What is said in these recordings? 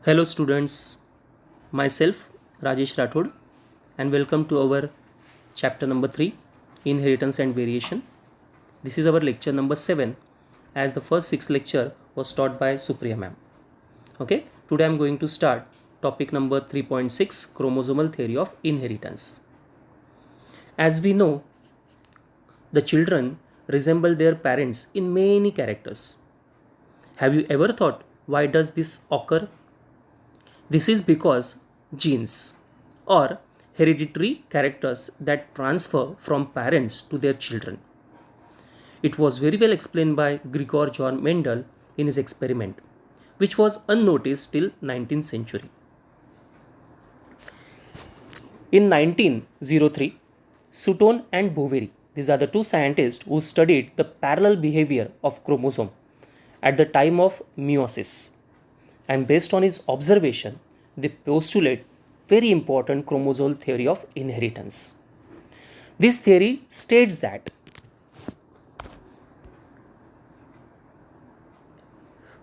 Hello students, myself Rajesh Rathod and welcome to our chapter number 3 Inheritance and Variation. This is our lecture number 7 as the first 6 lecture was taught by Supriya ma'am. Okay, today I am going to start topic number 3.6 Chromosomal Theory of Inheritance. As we know, the children resemble their parents in many characters. Have you ever thought why does this occur? This is because genes or hereditary characters that transfer from parents to their children. It was very well explained by Gregor John Mendel in his experiment, which was unnoticed till 19th century. In 1903, Sutton and Boveri, these are the two scientists who studied the parallel behavior of chromosome at the time of meiosis, and based on his observation they postulate very important chromosomal theory of inheritance. This theory states that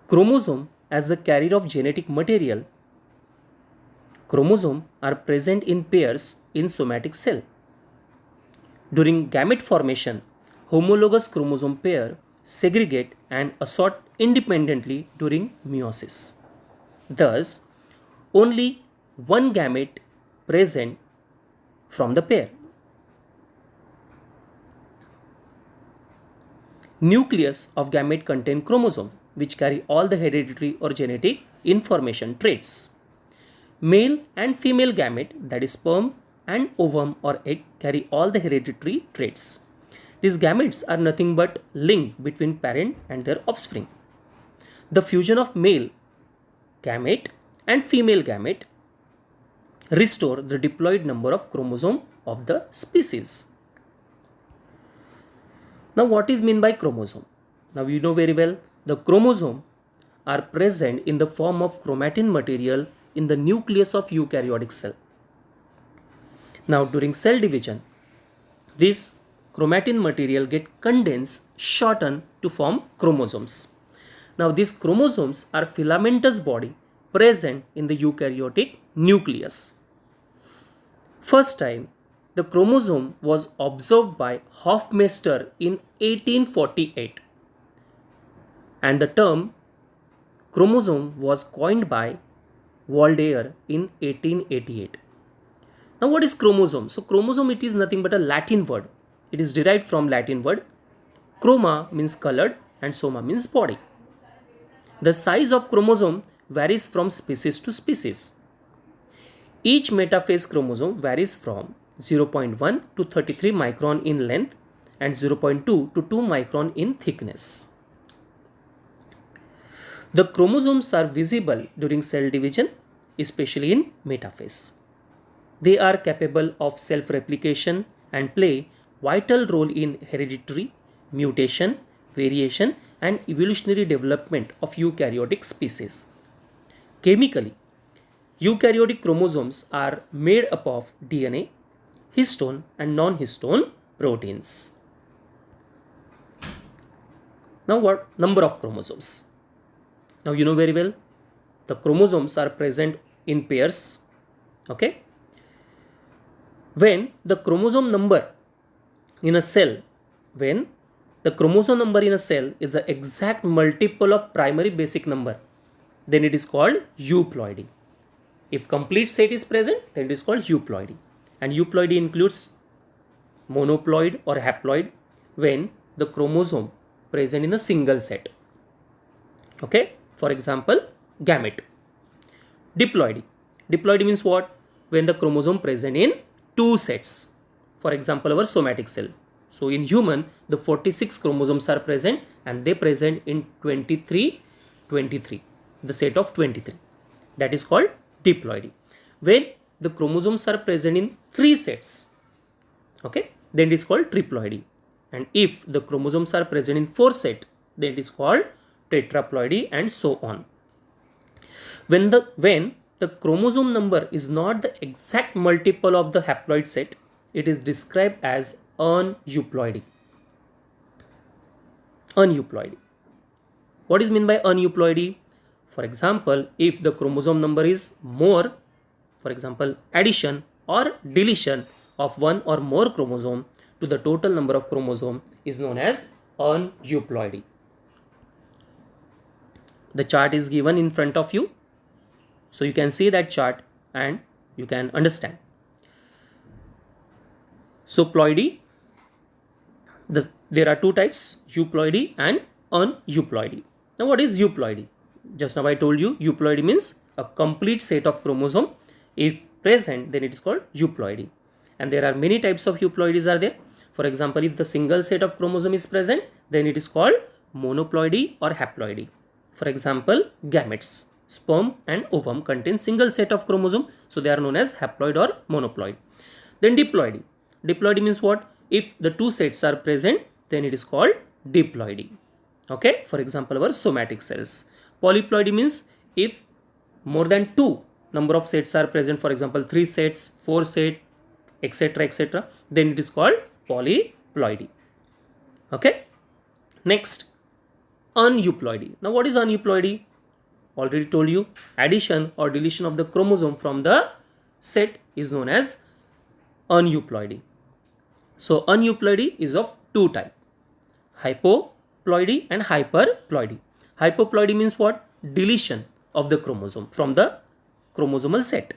chromosome as the carrier of genetic material, chromosomes are present in pairs in somatic cell. During gamete formation, homologous chromosome pair segregate and assort independently during meiosis. Thus, only one gamete present from the pair. Nucleus of gamete contain chromosome which carry all the hereditary or genetic information traits. Male and female gamete, that is sperm and ovum or egg, carry all the hereditary traits. These gametes are nothing but link between parent and their offspring. The fusion of male gamete and female gamete restore the diploid number of chromosome of the species. Now what is meant by chromosome? Now you know very well the chromosome are present in the form of chromatin material in the nucleus of eukaryotic cell. Now during cell division, this chromatin material get condensed, shortened to form chromosomes. Now these chromosomes are filamentous body present in the eukaryotic nucleus. First time the chromosome was observed by Hofmeister in 1848 and the term chromosome was coined by Waldeyer in 1888. Now what is chromosome? So chromosome, it is nothing but a Latin word. It is derived from Latin word. Chroma means colored and soma means body. The size of chromosome varies from species to species. Each metaphase chromosome varies from 0.1 to 33 micron in length and 0.2 to 2 micron in thickness. The chromosomes are visible during cell division, especially in metaphase. They are capable of self-replication and play vital role in hereditary, mutation, variation and evolutionary development of eukaryotic species. Chemically, eukaryotic chromosomes are made up of DNA, histone and non-histone proteins. Now what number of chromosomes? Now you know very well the chromosomes are present in pairs. Okay. When the chromosome number in a cell, when the chromosome number in a cell is the exact multiple of primary basic number, then it is called euploidy. If complete set is present, then it is called euploidy. And euploidy includes monoploid or haploid when the chromosome present in a single set. Okay, for example, gamete. Diploidy. Diploidy means what? When the chromosome present in two sets. For example, our somatic cell. So in human, the 46 chromosomes are present and they present in 23, the set of 23. That is called diploidy. When the chromosomes are present in three sets, okay, then it is called triploidy. And if the chromosomes are present in four sets, then it is called tetraploidy and so on. When the chromosome number is not the exact multiple of the haploid set, it is described as aneuploidy. Aneuploidy. What is meant by aneuploidy? For example, if the chromosome number is more, for example, addition or deletion of one or more chromosome to the total number of chromosome is known as aneuploidy. The chart is given in front of you, so you can see that chart and you can understand. So ploidy, there are two types, euploidy and aneuploidy. Now what is euploidy? Just now I told you, euploidy means a complete set of chromosome is present, then it is called euploidy. And there are many types of euploidies are there. For example, if the single set of chromosome is present, then it is called monoploidy or haploidy. For example, gametes, sperm and ovum contain single set of chromosome, so they are known as haploid or monoploid. Then diploidy. Diploidy means what? If the two sets are present, then it is called diploidy. Okay, for example, our somatic cells. Polyploidy means if more than two number of sets are present, for example 3 sets, 4 sets, etc., etc., then it is called polyploidy. Okay, next, aneuploidy. Now what is aneuploidy? Already told you, addition or deletion of the chromosome from the set is known as aneuploidy. So aneuploidy is of two types, hypoploidy and hyperploidy. Hypoploidy means what? Deletion of the chromosome from the chromosomal set.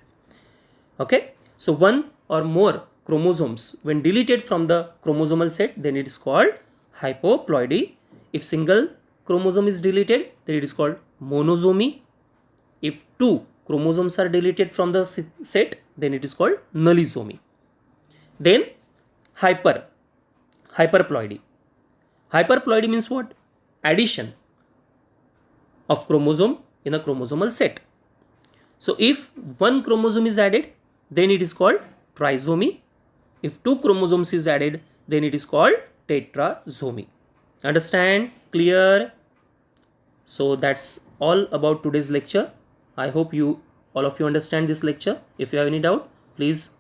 Okay, so one or more chromosomes when deleted from the chromosomal set, then it is called hypoploidy. If single chromosome is deleted, then it is called monosomy. If two chromosomes are deleted from the set, then it is called nullisomy. Then hyperploidy. Hyperploidy means what? Addition of chromosome in a chromosomal set. So if one chromosome is added, then it is called trisomy. If two chromosomes is added, then it is called tetrasomy. Understand? Clear? So that's all about today's lecture. I hope all of you understand this lecture. If you have any doubt, please